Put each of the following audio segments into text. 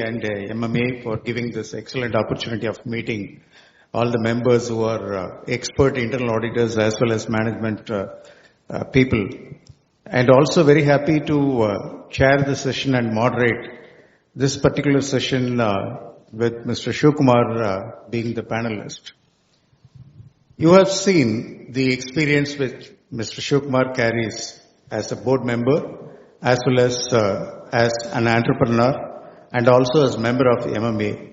and MMA for giving this excellent opportunity of meeting all the members who are expert internal auditors as well as management people. And also very happy to chair the session and moderate this particular session with Mr. Shivkumar being the panelist. You have seen the experience which Mr. Shivkumar carries as a board member as well as an entrepreneur and also as member of MMA.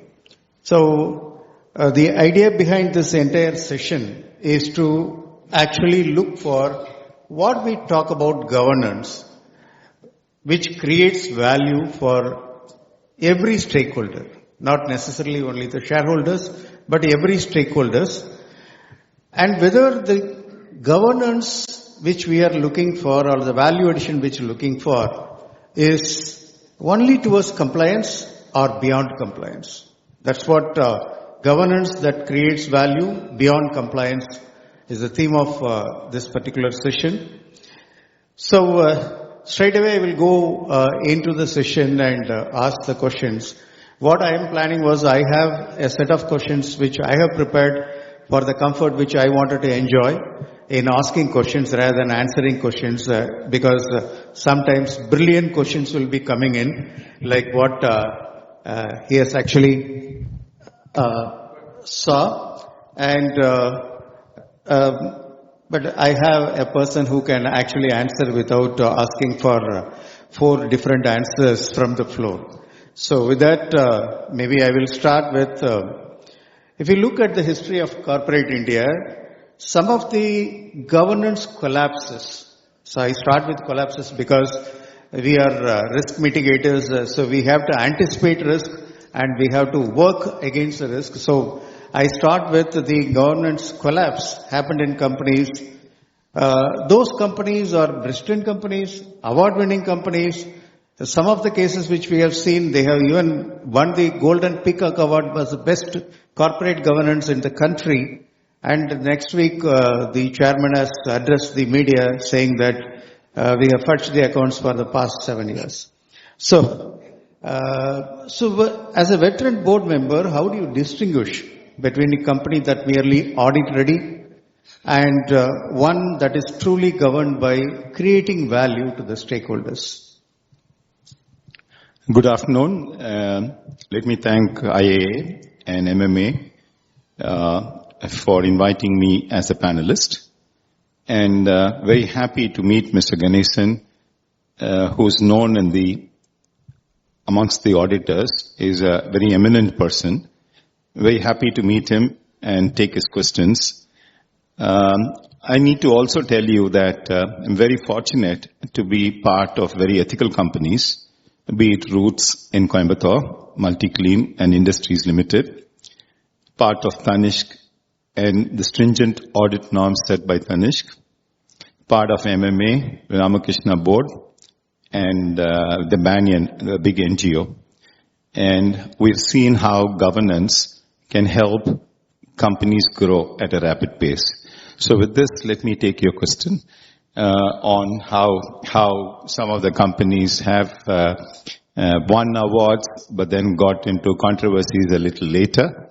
So the idea behind this entire session is to actually look for what we talk about governance, which creates value for every stakeholder, not necessarily only the shareholders, but every stakeholders, and whether the governance which we are looking for or the value addition which we are looking for is only towards compliance or beyond compliance. That's what governance that creates value beyond compliance is the theme of this particular session. So straight away I will go into the session and ask the questions. What I am planning was I have a set of questions which I have prepared for the comfort which I wanted to enjoy in asking questions rather than answering questions because sometimes brilliant questions will be coming in like what he has actually saw and but I have a person who can actually answer without asking for 4 different answers from the floor. So with that maybe I will start with if you look at the history of corporate India, some of the governance collapses. So I start with collapses because we are risk mitigators, so we have to anticipate risk and we have to work against the risk. So I start with the governance collapse happened in companies. Those companies are brilliant companies, award-winning companies. Some of the cases which we have seen, they have even won the Golden Peacock Award was the best corporate governance in the country. And next week, the chairman has addressed the media saying that we have fudged the accounts for the past 7 years. So as a veteran board member, how do you distinguish between a company that merely audit ready and one that is truly governed by creating value to the stakeholders? Good afternoon. Let me thank IAA and MMA for inviting me as a panelist, and very happy to meet Mr. Ganesan, who's known amongst the auditors, is a very eminent person. Very happy to meet him and take his questions. I need to also tell you that I'm very fortunate to be part of very ethical companies, be it Roots in Coimbatore, Multi-Clean and Industries Limited, part of Tanishq and the stringent audit norms set by Tanishq, part of MMA, Ramakrishna Board, and the Banyan, the big NGO. And we've seen how governance can help companies grow at a rapid pace. So with this, let me take your question on how some of the companies have won awards but then got into controversies a little later.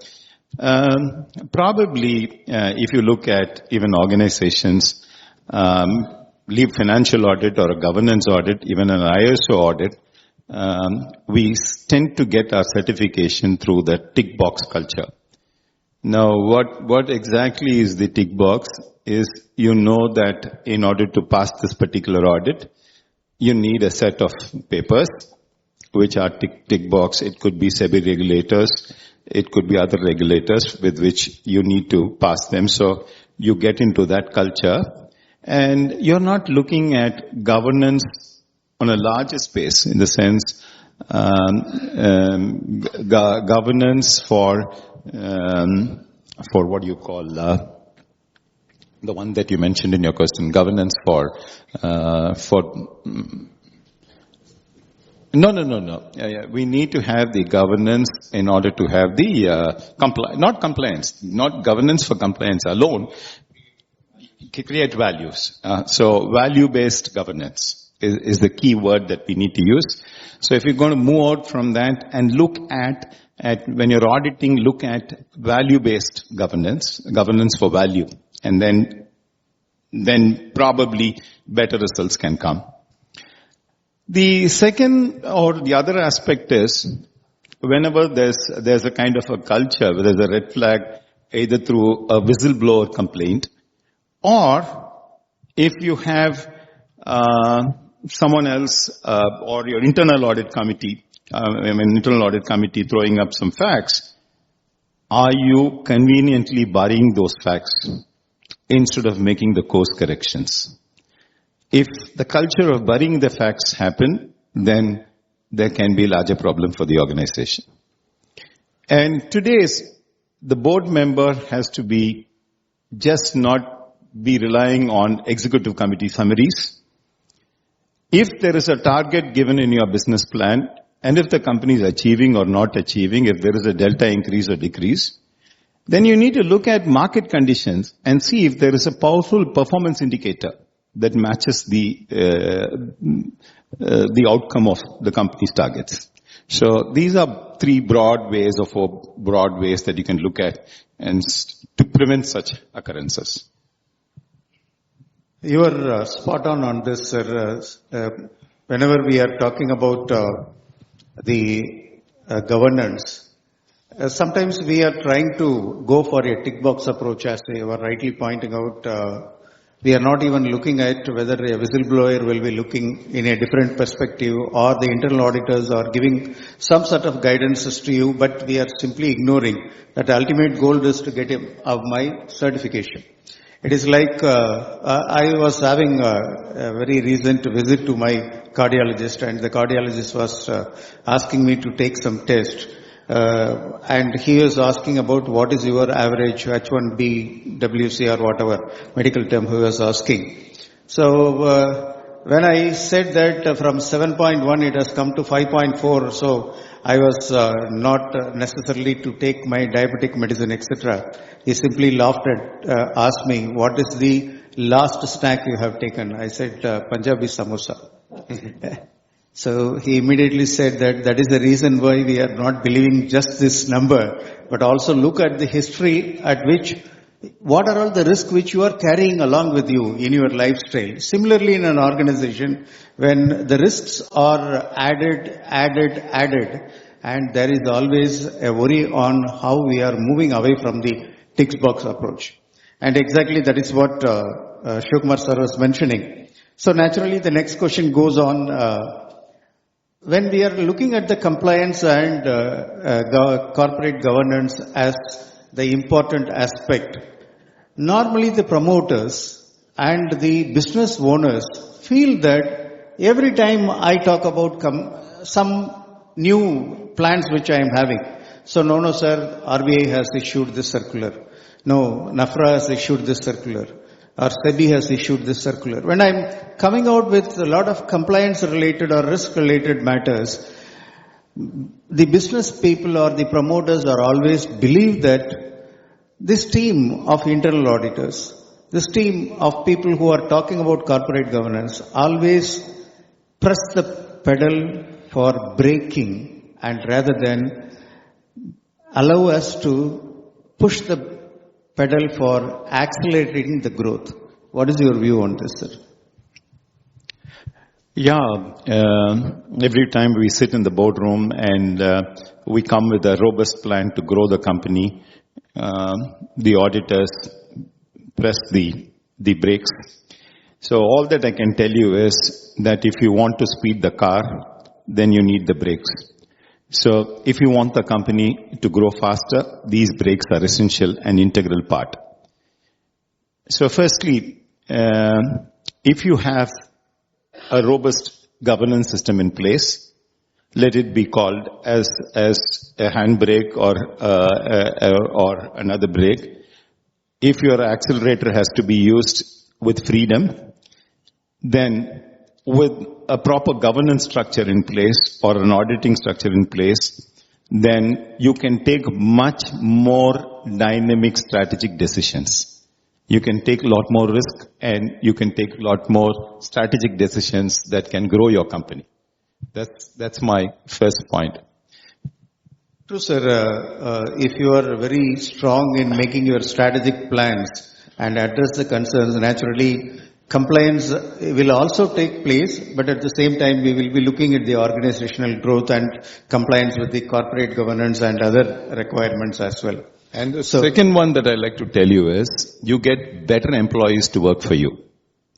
Probably, if you look at even organizations, leave financial audit or a governance audit, even an ISO audit, we tend to get our certification through the tick box culture. Now, what exactly is the tick box is you know that in order to pass this particular audit, you need a set of papers which are tick box. It could be SEBI regulators. It could be other regulators with which you need to pass them. So you get into that culture and you're not looking at governance on a larger space in the sense governance for what you call the one that you mentioned in your question, governance for No. We need to have the governance in order to have the not compliance, not governance for compliance alone. Create values. So value-based governance. is the key word that we need to use. So if you're going to move out from that and look at when you're auditing, look at value-based governance for value, and then probably better results can come. The second or the other aspect is whenever there's a kind of a culture where there's a red flag, either through a whistleblower complaint, or if you have someone else or your internal audit committee throwing up some facts, are you conveniently burying those facts instead of making the course corrections? If the culture of burying the facts happen, then there can be a larger problem for the organization. And the board member has to be just not be relying on executive committee summaries. If there is a target given in your business plan, and if the company is achieving or not achieving, if there is a delta increase or decrease, then you need to look at market conditions and see if there is a powerful performance indicator that matches the outcome of the company's targets. So these are three broad ways that you can look at and to prevent such occurrences. You are spot on this, sir. Whenever we are talking about the governance, sometimes we are trying to go for a tick box approach, as you were rightly pointing out. We are not even looking at whether a whistleblower will be looking in a different perspective or the internal auditors are giving some sort of guidances to you, but we are simply ignoring that the ultimate goal is to get my certification. It is like I was having a very recent visit to my cardiologist, and the cardiologist was asking me to take some test. And he was asking about what is your average H1B, WC or whatever medical term he was asking. So when I said that from 7.1 it has come to 5.4, so I was not necessarily to take my diabetic medicine, etc. He simply laughed and asked me, what is the last snack you have taken? I said, Punjabi samosa. So he immediately said that is the reason why we are not believing just this number, but also look at the history at which, what are all the risks which you are carrying along with you in your lifestyle. Similarly, in an organization, when the risks are added, and there is always a worry on how we are moving away from the tick box approach. And exactly that is what Shivkumar sir was mentioning. So naturally, the next question goes on. When we are looking at the compliance and corporate governance as the important aspect, normally the promoters and the business owners feel that every time I talk about some new plans which I am having, so no sir, RBI has issued this circular. No, NAFRA has issued this circular. Or SEBI has issued this circular. When I'm coming out with a lot of compliance related or risk related matters, the business people or the promoters are always believe that this team of internal auditors, this team of people who are talking about corporate governance always press the pedal for braking and rather than allow us to push the pedal for accelerating the growth. What is your view on this, sir? Yeah, every time we sit in the boardroom and we come with a robust plan to grow the company, the auditors press the brakes. So all that I can tell you is that if you want to speed the car, then you need the brakes. So if you want the company to grow faster, these brakes are essential and integral part. So firstly, if you have a robust governance system in place, let it be called as a handbrake or another brake. If your accelerator has to be used with freedom, then with a proper governance structure in place or an auditing structure in place, then you can take much more dynamic strategic decisions. You can take a lot more risk and you can take a lot more strategic decisions that can grow your company. That's my first point. True, sir. If you are very strong in making your strategic plans and address the concerns, naturally compliance will also take place, but at the same time we will be looking at the organizational growth and compliance with the corporate governance and other requirements as well. And the second one that I'd like to tell you is you get better employees to work for you.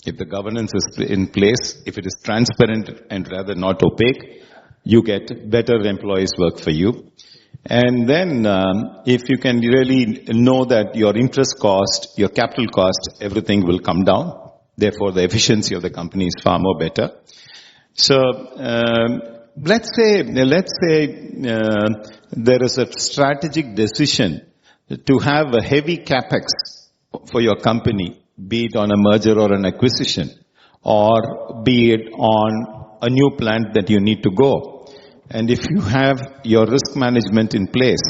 If the governance is in place, if it is transparent and rather not opaque, you get better employees work for you. And then if you can really know that your interest cost, your capital cost, everything will come down. Therefore, the efficiency of the company is far more better. So let's say there is a strategic decision to have a heavy capex for your company, be it on a merger or an acquisition, or be it on a new plant that you need to go. And if you have your risk management in place,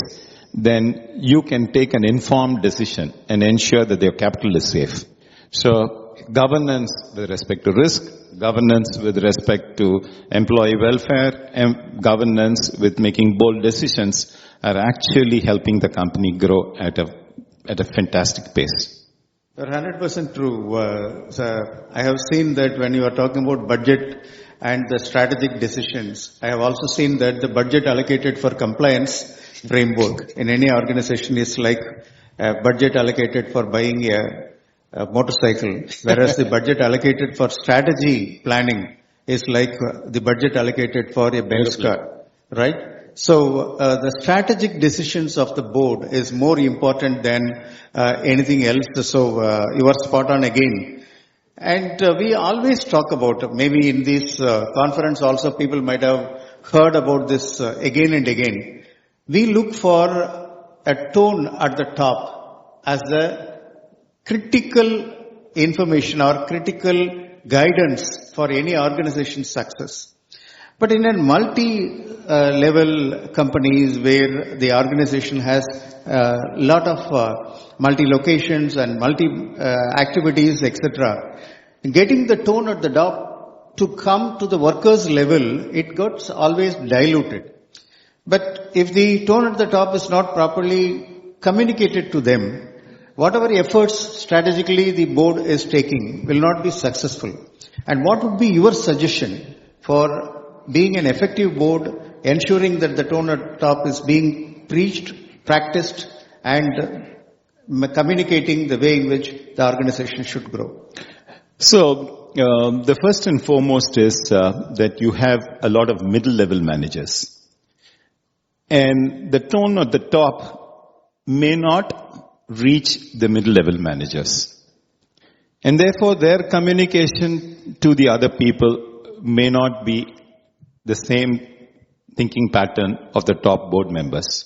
then you can take an informed decision and ensure that your capital is safe. So governance with respect to risk, governance with respect to employee welfare, and governance with making bold decisions are actually helping the company grow at a fantastic pace. You're 100% true. Sir, I have seen that when you are talking about budget and the strategic decisions, I have also seen that the budget allocated for compliance framework in any organization is like a budget allocated for buying a motorcycle, whereas the budget allocated for strategy planning is like the budget allocated for a Benz car, right? So the strategic decisions of the board is more important than anything else. So you are spot on again. And we always talk about, maybe in this conference also people might have heard about this again and again. We look for a tone at the top as the critical information or critical guidance for any organization's success. But in a multi-level companies where the organization has a lot of multi-locations and multi-activities, etc., getting the tone at the top to come to the workers' level, it gets always diluted. But if the tone at the top is not properly communicated to them, whatever efforts strategically the board is taking will not be successful. And what would be your suggestion for being an effective board, ensuring that the tone at top is being preached, practiced, and communicating the way in which the organization should grow? So, the first and foremost is that you have a lot of middle-level managers. And the tone at the top may not reach the middle-level managers. And therefore, their communication to the other people may not be the same thinking pattern of the top board members.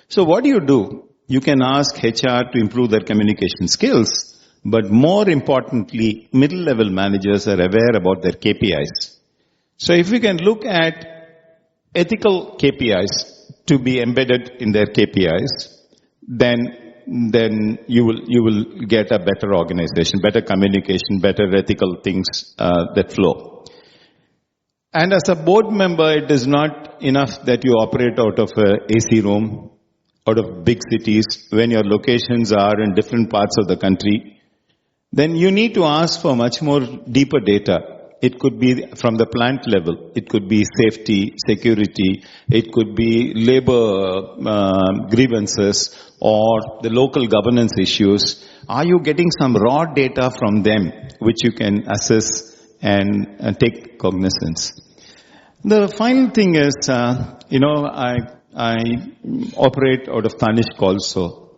So what do? You can ask HR to improve their communication skills, but more importantly, middle-level managers are aware about their KPIs. So if we can look at ethical KPIs to be embedded in their KPIs, then you will get a better organization, better communication, better ethical things that flow. And as a board member, it is not enough that you operate out of a AC room, out of big cities, when your locations are in different parts of the country. Then you need to ask for much more deeper data. It could be from the plant level. It could be safety, security. It could be labor grievances or the local governance issues. Are you getting some raw data from them which you can assess and take cognizance? The final thing is, I operate out of Tanishq also.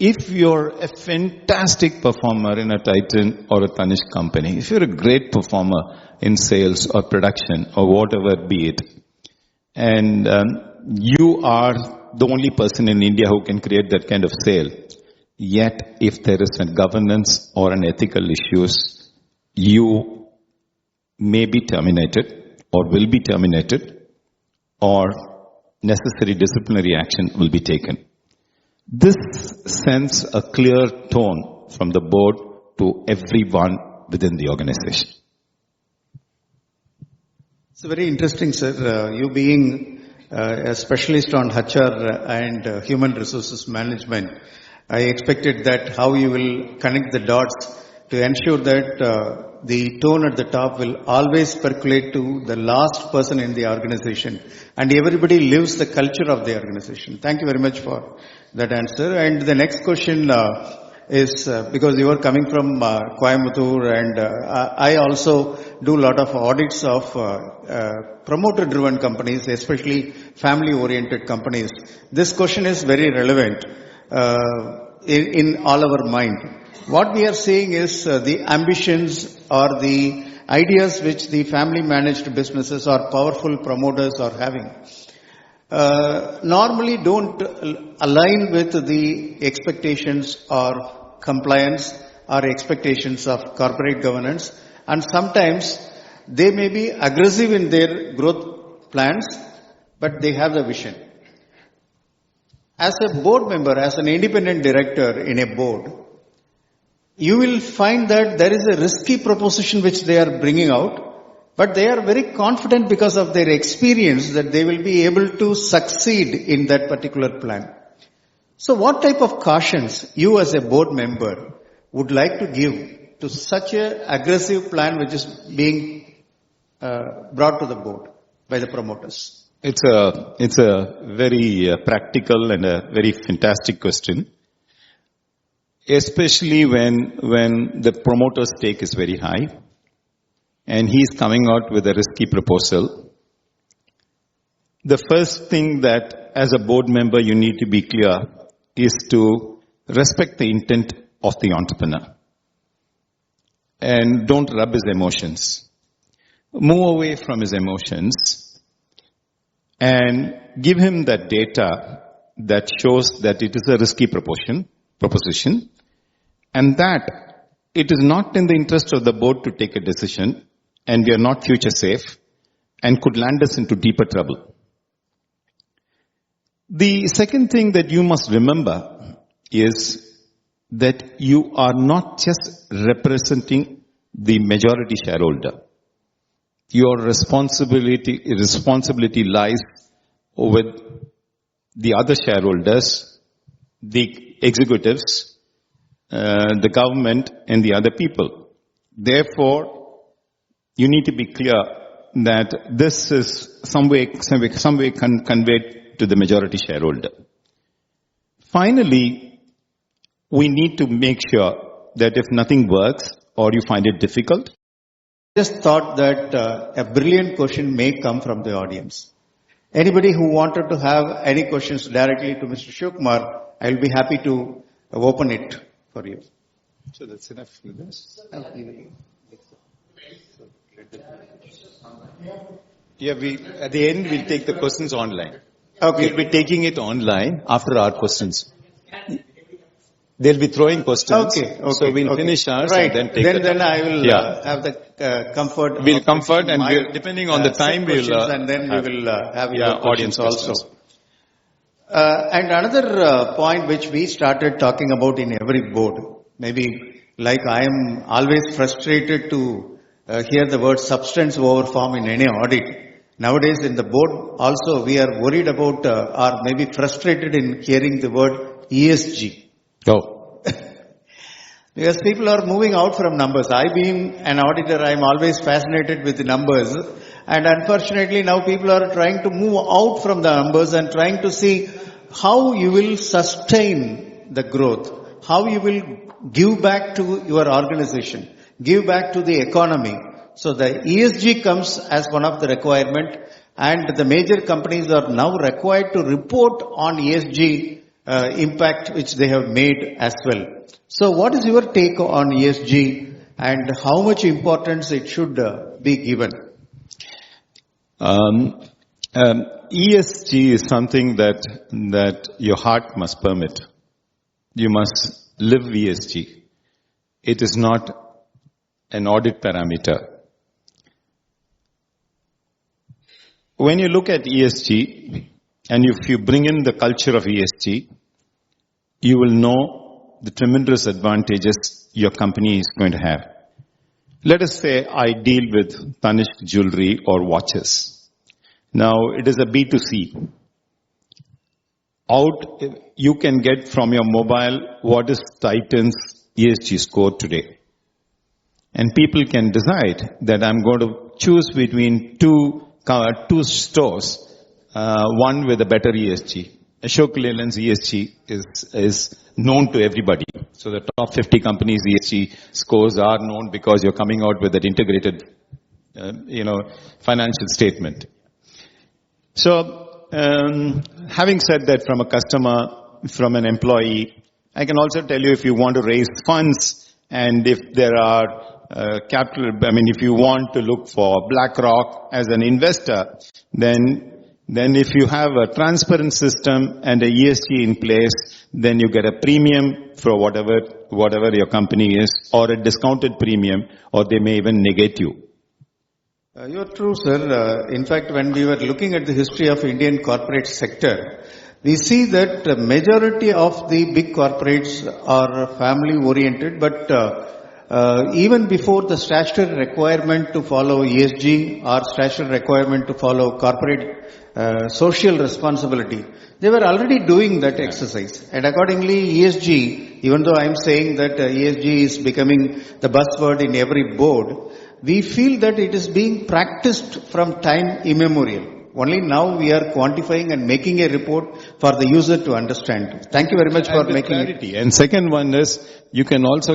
If you're a fantastic performer in a Titan or a Tanishq company, if you're a great performer in sales or production or whatever be it, and you are the only person in India who can create that kind of sale, yet if there is a governance or an ethical issues, you may be terminated or will be terminated or necessary disciplinary action will be taken. This sends a clear tone from the board to everyone within the organization. It's very interesting, sir. You being a specialist on HR and human resources management, I expected that how you will connect the dots to ensure that the tone at the top will always percolate to the last person in the organization and everybody lives the culture of the organization. Thank you very much for that answer. And the next question is because you are coming from Coimbatore and I also do a lot of audits of promoter driven companies, especially family oriented companies. This question is very relevant in all our mind. What we are seeing is the ambitions or the ideas which the family managed businesses or powerful promoters are having normally don't align with the expectations or compliance or expectations of corporate governance, and sometimes they may be aggressive in their growth plans, but they have the vision. As a board member, as an independent director in a board, you will find that there is a risky proposition which they are bringing out, but they are very confident because of their experience that they will be able to succeed in that particular plan. So what type of cautions you as a board member would like to give to such an aggressive plan which is being brought to the board by the promoters? It's a very practical and a very fantastic question. Especially when the promoter's stake is very high and he's coming out with a risky proposal. The first thing that as a board member you need to be clear is to respect the intent of the entrepreneur and don't rub his emotions. Move away from his emotions and give him that data that shows that it is a risky proposition, and that it is not in the interest of the board to take a decision, and we are not future safe and could land us into deeper trouble. The second thing that you must remember is that you are not just representing the majority shareholder. Your responsibility lies with the other shareholders, the executives, the government and the other people. Therefore, you need to be clear that this is some way conveyed to the majority shareholder. Finally, we need to make sure that if nothing works or you find it difficult. Just thought that a brilliant question may come from the audience. Anybody who wanted to have any questions directly to Mr. Shivkumar, I will be happy to open it for you. So that's enough for this? Yeah, at the end we'll take the questions online. Okay. We'll be taking it online after our questions. They'll be throwing questions. Okay. So we'll finish ours right. and then take Then I will have the comfort. We'll comfort and depending on the time we'll and then we will have your audience also. And another point which we started talking about in every board, maybe like I am always frustrated to hear the word substance over form in any audit. Nowadays in the board also we are worried about or maybe frustrated in hearing the word ESG. Oh. Because people are moving out from numbers. I being an auditor, I am always fascinated with the numbers. And unfortunately now people are trying to move out from the numbers and trying to see how you will sustain the growth, how you will give back to your organization, give back to the economy. So the ESG comes as one of the requirement, and the major companies are now required to report on ESG impact which they have made as well. So what is your take on ESG and how much importance it should be given? ESG is something that your heart must permit. You must live ESG. It is not an audit parameter. When you look at ESG, and if you bring in the culture of ESG, you will know the tremendous advantages your company is going to have. Let us say I deal with Tanishq jewelry or watches. Now, it is a B2C. You can get from your mobile what is Titan's ESG score today. And people can decide that I'm going to choose between two stores, one with a better ESG. Ashok Leyland's ESG is known to everybody. So the top 50 companies' ESG scores are known because you're coming out with that integrated, financial statement. So, having said that, from a customer, from an employee, I can also tell you if you want to raise funds and if there are if you want to look for BlackRock as an investor, then if you have a transparent system and a ESG in place, then you get a premium for whatever your company is, or a discounted premium, or they may even negate you. You're true, sir. In fact, when we were looking at the history of Indian corporate sector, we see that the majority of the big corporates are family oriented, but even before the statutory requirement to follow ESG or statutory requirement to follow corporate social responsibility, they were already doing that exercise. And accordingly, ESG, even though I'm saying that ESG is becoming the buzzword in every board, we feel that it is being practiced from time immemorial. Only now we are quantifying and making a report for the user to understand. Thank you very much for making clarity. And second one is, you can also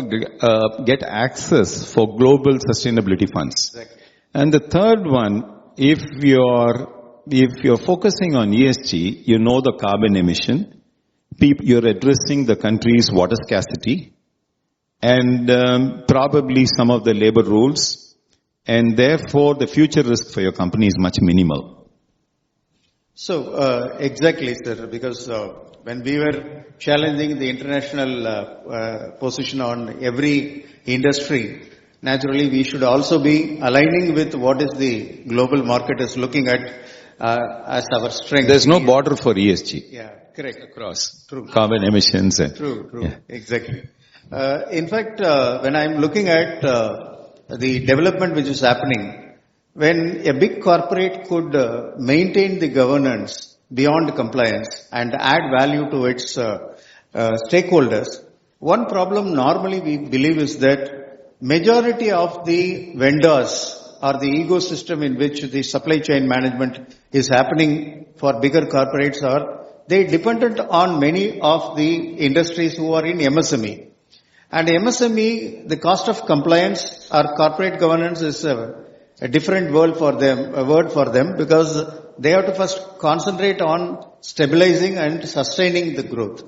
get access for global sustainability funds. Exactly. And the third one, if you're focusing on ESG, you know the carbon emission, you're addressing the country's water scarcity, and probably some of the labor rules, and therefore the future risk for your company is much minimal. So, exactly, sir, because when we were challenging the international position on every industry, naturally we should also be aligning with what is the global market is looking at as our strength. There's no border for ESG. Yeah, correct. Across. True. Carbon emissions. True. Yeah. Exactly. In fact, when I'm looking at the development which is happening, when a big corporate could maintain the governance beyond compliance and add value to its stakeholders, one problem normally we believe is that majority of the vendors or the ecosystem in which the supply chain management is happening for bigger corporates they dependent on many of the industries who are in MSME. And MSME, the cost of compliance or corporate governance is a different word for them because they have to first concentrate on stabilizing and sustaining the growth.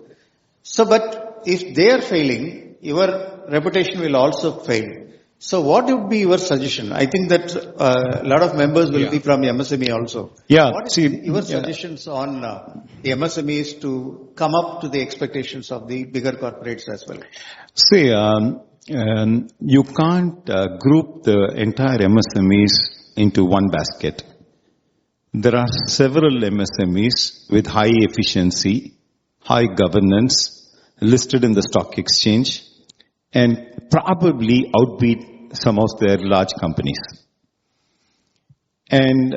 So, but if they are failing, your reputation will also fail. So what would be your suggestion? I think that a lot of members will be from MSME also. Yeah. What is your suggestions on the MSMEs to come up to the expectations of the bigger corporates as well? See, you can't group the entire MSMEs into one basket. There are several MSMEs with high efficiency, high governance, listed in the stock exchange, and probably outbeat some of their large companies. And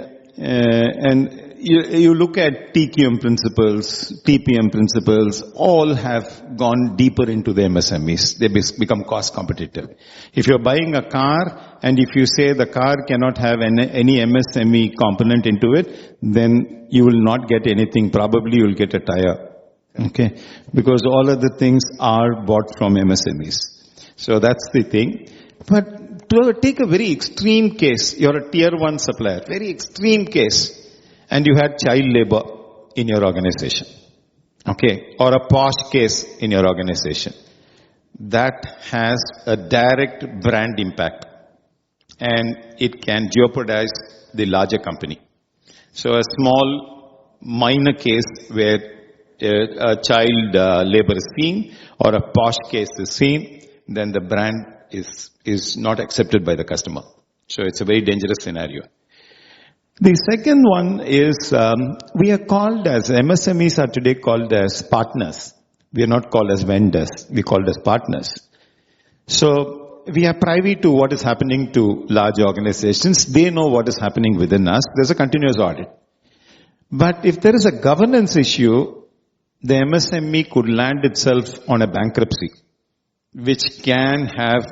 you look at TQM principles, TPM principles, all have gone deeper into the MSMEs. They become cost competitive. If you're buying a car and if you say the car cannot have any MSME component into it, then you will not get anything. Probably you'll get a tire. Okay? Because all of the things are bought from MSMEs. So that's the thing. But to take a very extreme case, you're a tier 1 supplier, very extreme case, and you had child labor in your organization, okay, or a posh case in your organization. That has a direct brand impact, and it can jeopardize the larger company. So a small minor case where a child labor is seen or a posh case is seen, then the brand is not accepted by the customer. So it's a very dangerous scenario. The second one is, we are called as, MSMEs are today called as partners. We are not called as vendors. We are called as partners. So we are privy to what is happening to large organizations. They know what is happening within us. There's a continuous audit. But if there is a governance issue, the MSME could land itself on a bankruptcy, which can have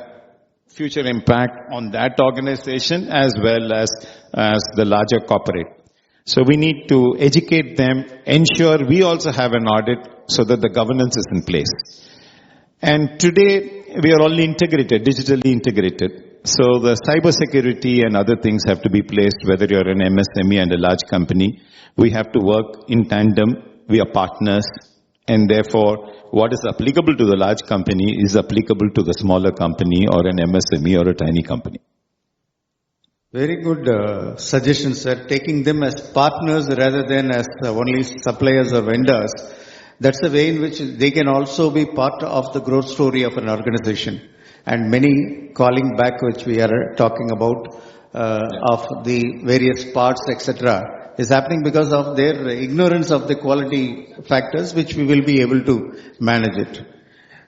future impact on that organization as well as the larger corporate. So we need to educate them, ensure we also have an audit so that the governance is in place. And today we are only integrated, digitally integrated. So the cyber security and other things have to be placed, whether you're an MSME and a large company. We have to work in tandem. We are partners. And therefore, what is applicable to the large company is applicable to the smaller company or an MSME or a tiny company. Very good suggestion, sir. Taking them as partners rather than as only suppliers or vendors. That's the way in which they can also be part of the growth story of an organization. And many calling back, which we are talking about, of the various parts, etc., is happening because of their ignorance of the quality factors, which we will be able to manage it.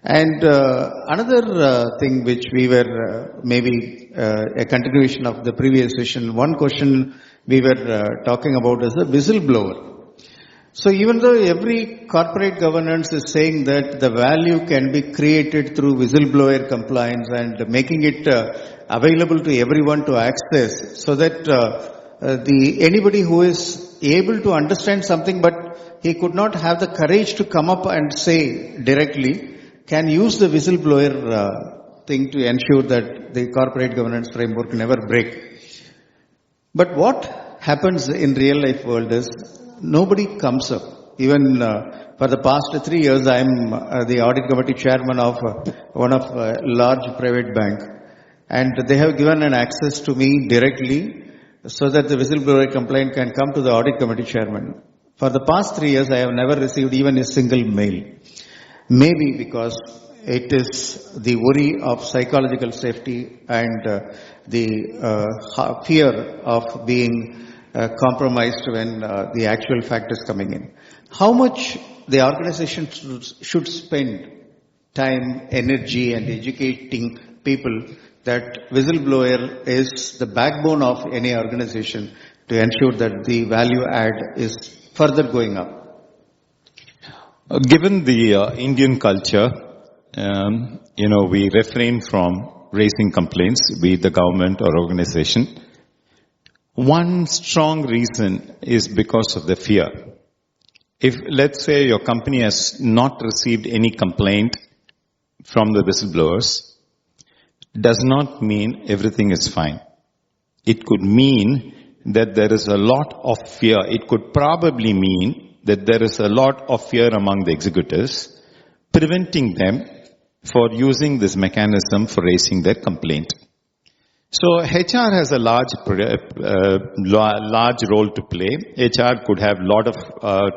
And another thing which we were maybe a continuation of the previous session, one question we were talking about is the whistleblower. So even though every corporate governance is saying that the value can be created through whistleblower compliance and making it available to everyone to access, so that anybody who is able to understand something but he could not have the courage to come up and say directly, can use the whistleblower thing to ensure that the corporate governance framework never break. But what happens in real life world is nobody comes up. Even for the past 3 years, I am the audit committee chairman of one of large private bank, and they have given an access to me directly so that the whistleblower complaint can come to the audit committee chairman. For the past 3 years, I have never received even a single mail. Maybe because it is the worry of psychological safety and the fear of being compromised when the actual fact is coming in. How much the organization should spend time, energy and educating people that whistleblower is the backbone of any organization to ensure that the value add is further going up? Given the Indian culture, we refrain from raising complaints, be it the government or organization. One strong reason is because of the fear. If, let's say, your company has not received any complaint from the whistleblowers, does not mean everything is fine. It could mean that there is a lot of fear. It could probably mean that there is a lot of fear among the executives, preventing them for using this mechanism for raising their complaint. So HR has a large role to play. HR could have a lot of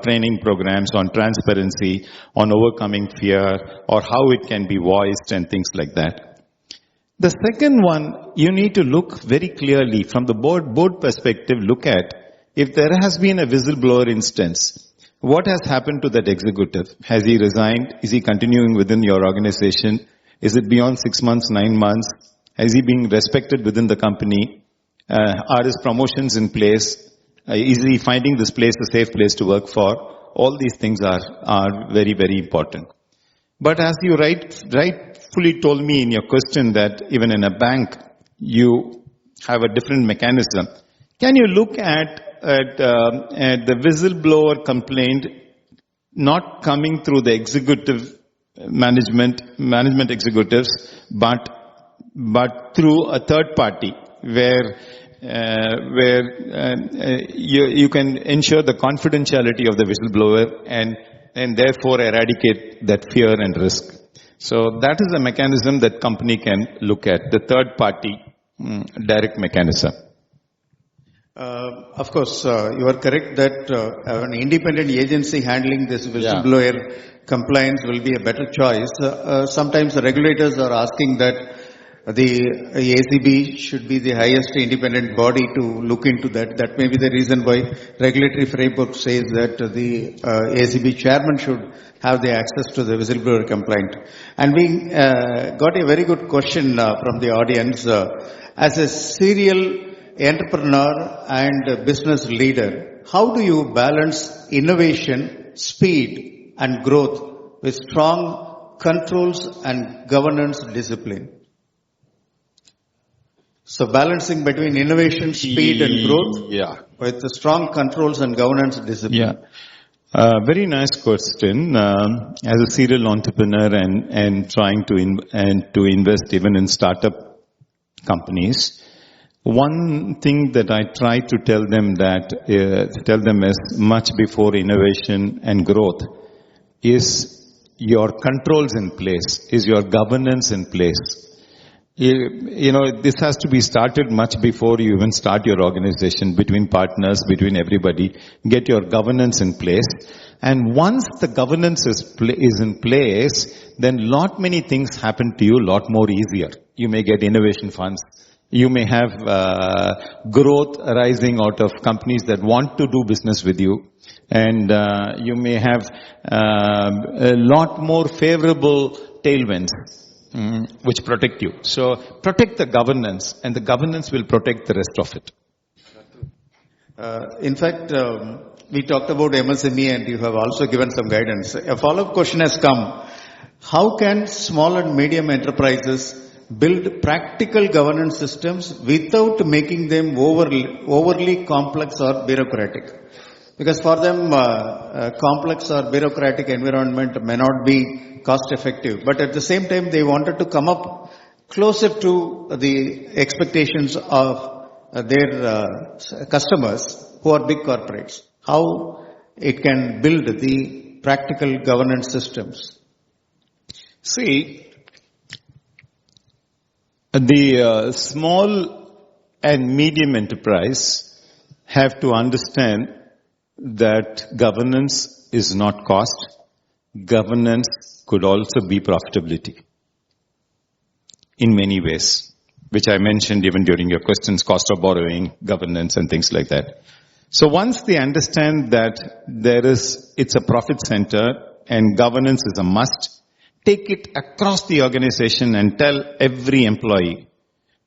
training programs on transparency, on overcoming fear, or how it can be voiced and things like that. The second one, you need to look very clearly from the board perspective, look at if there has been a whistleblower instance. What has happened to that executive? Has he resigned? Is he continuing within your organization? Is it beyond 6 months, 9 months? Is he being respected within the company? Are his promotions in place? Is he finding this place a safe place to work for? All these things are very, very important. But as you rightfully told me in your question that even in a bank, you have a different mechanism. Can you look at the whistleblower complaint not coming through the executive management executives, but through a third party where you can ensure the confidentiality of the whistleblower and therefore eradicate that fear and risk. So that is a mechanism that company can look at, the third party direct mechanism. Of course, you are correct that an independent agency handling this whistleblower compliance will be a better choice. Sometimes the regulators are asking that the ACB should be the highest independent body to look into that. That may be the reason why regulatory framework says that the ACB chairman should have the access to the whistleblower complaint. And we got a very good question from the audience. As a serial entrepreneur and business leader, how do you balance innovation, speed and growth with strong controls and governance discipline? So balancing between innovation, speed and growth with the strong controls and governance discipline. Very nice question. As a serial entrepreneur and trying to invest even in startup companies, one thing that I try to tell them is much before innovation and growth is your controls in place, is your governance in place. This has to be started much before you even start your organization, between partners, between everybody. Get your governance in place. And once the governance is in place, then lot many things happen to you a lot more easier. You may get innovation funds. You may have growth arising out of companies that want to do business with you. And you may have a lot more favorable tailwinds. Which protect you. So protect the governance, and the governance will protect the rest of it. In fact, we talked about MSME and you have also given some guidance. A follow-up question has come. How can small and medium enterprises build practical governance systems without making them overly complex or bureaucratic? Because for them, complex or bureaucratic environment may not be cost effective, but at the same time they wanted to come up closer to the expectations of their customers who are big corporates. How it can build the practical governance systems? See, the small and medium enterprise have to understand that governance is not cost. Governance could also be profitability in many ways, which I mentioned even during your questions, cost of borrowing, governance and things like that. So once they understand that it's a profit center and governance is a must, take it across the organization and tell every employee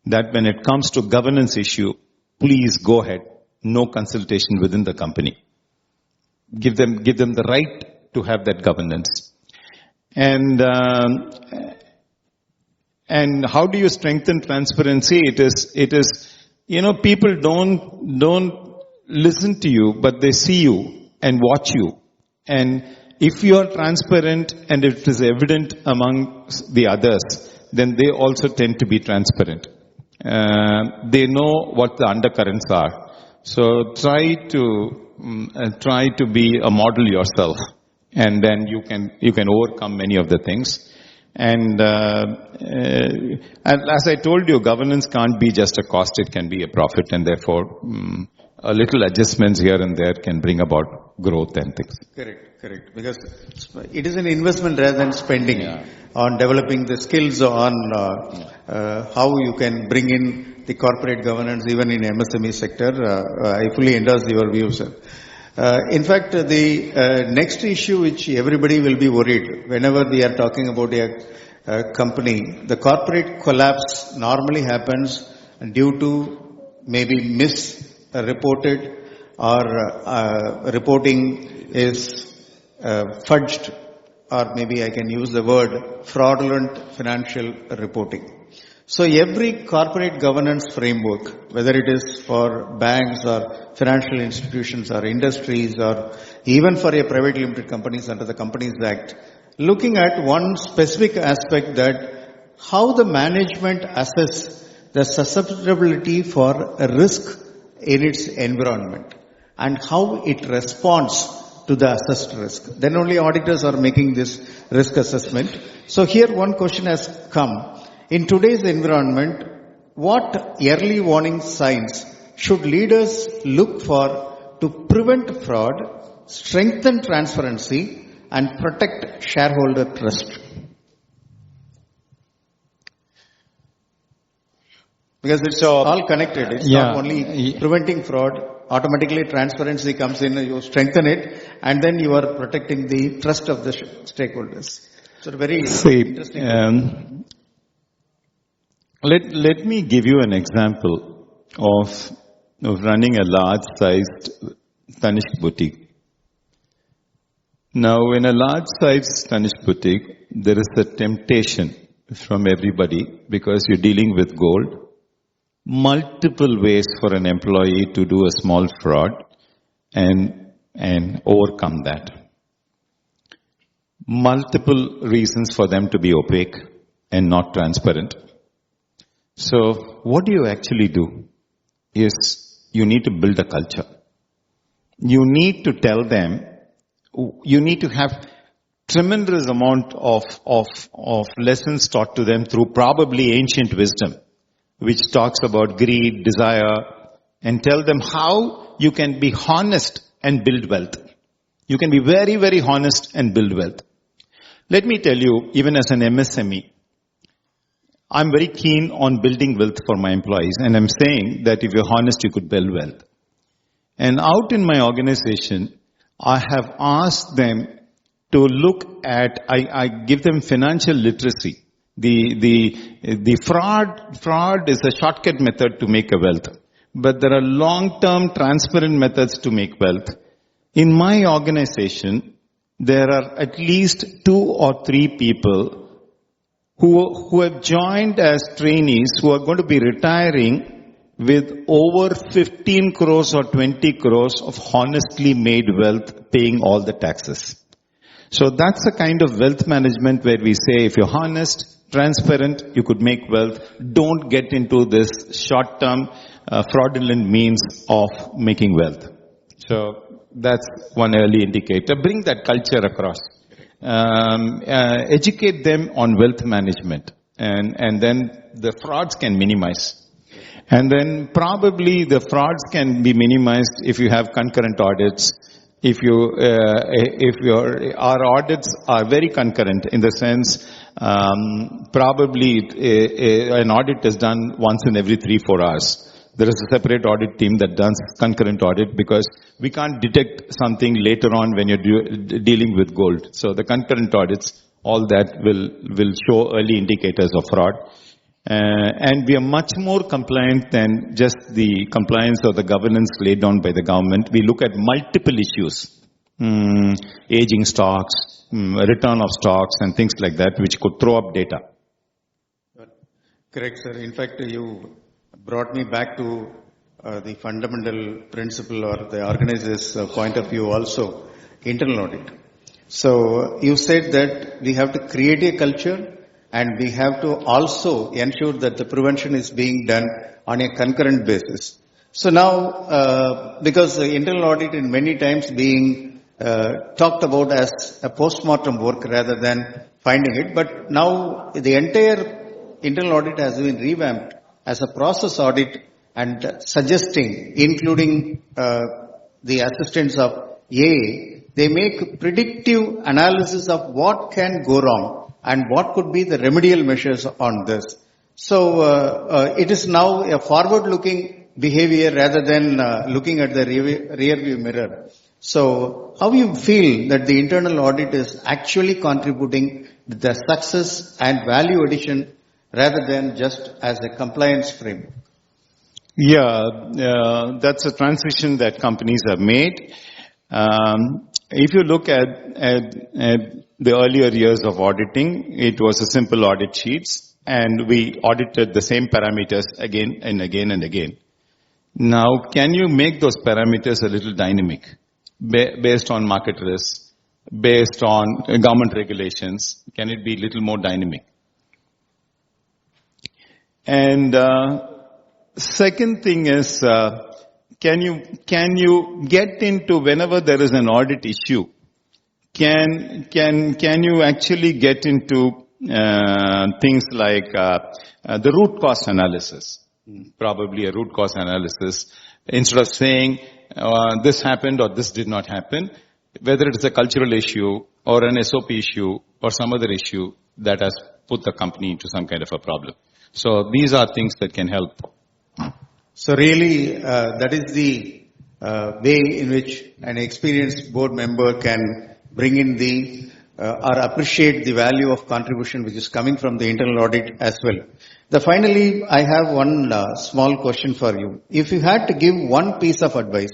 that when it comes to governance issue, please go ahead, no consultation within the company. Give them the right to have that governance. And how do you strengthen transparency? It is, people don't listen to you, but they see you and watch you. And if you are transparent and it is evident among the others, then they also tend to be transparent. They know what the undercurrents are. So try to be a model yourself, and then you can overcome many of the things. And as I told you, governance can't be just a cost; it can be a profit, and therefore a little adjustments here and there can bring about growth and things. Correct. Because it is an investment rather than spending on developing the skills on how you can bring in the corporate governance even in MSME sector. I fully endorse your views, sir. In fact, the next issue which everybody will be worried whenever we are talking about a company, the corporate collapse normally happens due to maybe misreported or reporting is fudged, or maybe I can use the word fraudulent financial reporting. So every corporate governance framework, whether it is for banks or financial institutions or industries or even for a private limited companies under the Companies Act, looking at one specific aspect, that how the management assess the susceptibility for a risk in its environment and how it responds to the assessed risk. Then only auditors are making this risk assessment. So here one question has come. In today's environment, what early warning signs should leaders look for to prevent fraud, strengthen transparency, and protect shareholder trust? Because it's all connected. It's Yeah. not only preventing fraud. Automatically transparency comes in, you strengthen it, and then you are protecting the trust of the stakeholders. So very interesting. Let me give you an example of running a large-sized Tanishq boutique. Now, in a large-sized Tanishq boutique, there is a temptation from everybody because you're dealing with gold. Multiple ways for an employee to do a small fraud and overcome that. Multiple reasons for them to be opaque and not transparent. So what do you actually do is you need to build a culture. You need to tell them, you need to have tremendous amount of lessons taught to them through probably ancient wisdom, which talks about greed, desire, and tell them how you can be honest and build wealth. You can be very, very honest and build wealth. Let me tell you, even as an MSME, I'm very keen on building wealth for my employees, and I'm saying that if you're honest, you could build wealth. And out in my organization, I have asked them to look at, I give them financial literacy. The fraud is a shortcut method to make a wealth. But there are long-term transparent methods to make wealth. In my organization, there are at least 2 or 3 people who have joined as trainees who are going to be retiring with over 15 crores or 20 crores of honestly made wealth paying all the taxes. So that's the kind of wealth management where we say if you're honest, transparent, you could make wealth. Don't get into this short-term fraudulent means of making wealth. So that's one early indicator. Bring that culture across. Educate them on wealth management, and then the frauds can minimize. And then probably the frauds can be minimized if you have concurrent audits. If our audits are very concurrent in the sense, probably an audit is done once in every 3-4 hours. There is a separate audit team that does concurrent audit because we can't detect something later on when you're dealing with gold. So the concurrent audits, all that will show early indicators of fraud. And we are much more compliant than just the compliance or the governance laid down by the government. We look at multiple issues, aging stocks, return of stocks and things like that, which could throw up data. Correct, sir. In fact, you brought me back to the fundamental principle or the organizer's point of view also, internal audit. So you said that we have to create a culture and we have to also ensure that the prevention is being done on a concurrent basis. So now, because the internal audit in many times being talked about as a post-mortem work rather than finding it, but now the entire internal audit has been revamped as a process audit and suggesting, including the assistance of AA, they make predictive analysis of what can go wrong and what could be the remedial measures on this. So it is now a forward-looking behavior rather than looking at the rear-view mirror. So how you feel that the internal audit is actually contributing to the success and value addition rather than just as a compliance frame? Yeah, that's a transition that companies have made. If you look at the earlier years of auditing, it was a simple audit sheets, and we audited the same parameters again and again and again. Now, can you make those parameters a little dynamic, based on market risks, based on government regulations? Can it be a little more dynamic? And second thing is, can you get into whenever there is an audit issue? Can you actually get into things like the root cause analysis? Probably a root cause analysis, instead of saying this happened or this did not happen, whether it is a cultural issue or an SOP issue or some other issue that has put the company into some kind of a problem. So these are things that can help So really, that is the way in which an experienced board member can bring in the or appreciate the value of contribution which is coming from the internal audit as well. Finally, I have one small question for you. If you had to give one piece of advice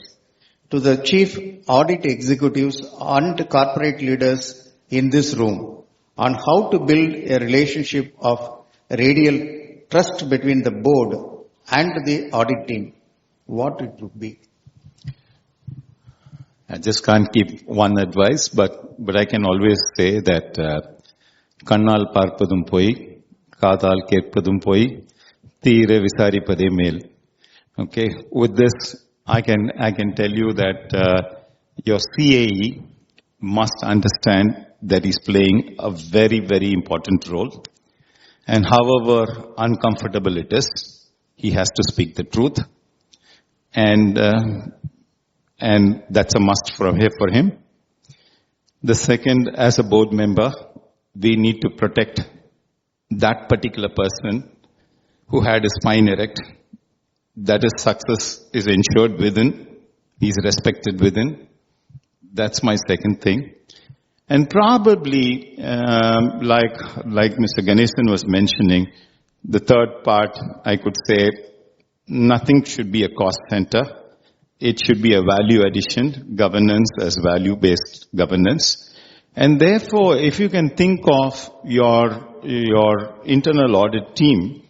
to the chief audit executives and corporate leaders in this room on how to build a relationship of radial trust between the board and the audit team, what it would be? I just can't keep one advice, but I can always say that kannal parpadum poi, kaadal ketpadum poi, theere visaripade mel. Okay, with this, I can tell you that your CAE must understand that he's playing a very, very important role. And however uncomfortable it is, he has to speak the truth. And that's a must for him. The second, as a board member, we need to protect that particular person who had his spine erect, that his success is ensured within, he's respected within. That's my second thing. And probably, like Mr. Ganesan was mentioning, the third part, I could say, nothing should be a cost center. It should be a value addition, governance as value-based governance. And therefore, if you can think of your internal audit team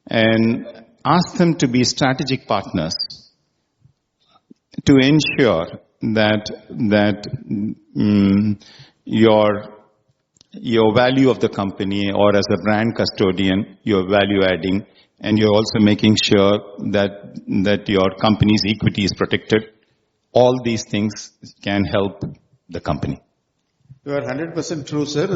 and ask them to be strategic partners to ensure that your value of the company, or as a brand custodian, you're value adding, and you're also making sure that your company's equity is protected. All these things can help the company. You are 100% true, sir.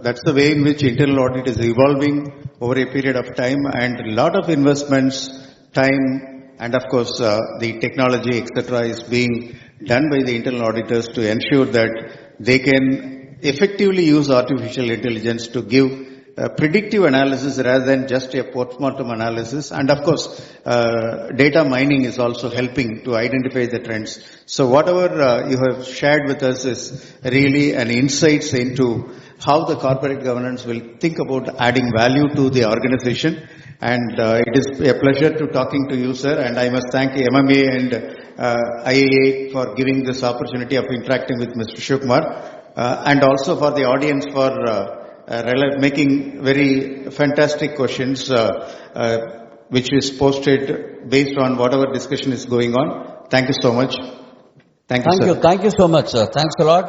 That's the way in which internal audit is evolving over a period of time, and a lot of investments, time, and of course the technology, etc., is being done by the internal auditors to ensure that they can effectively use artificial intelligence to give predictive analysis rather than just a post-mortem analysis. And of course, data mining is also helping to identify the trends. So whatever you have shared with us is really an insights into how the corporate governance will think about adding value to the organization. And it is a pleasure to talking to you, sir. And I must thank MMA and IAA for giving this opportunity of interacting with Mr. Shivkumar, and also for the audience for making very fantastic questions, which is posted based on whatever discussion is going on. Thank you so much. Thank you, sir. Thank you so much, sir. Thanks a lot.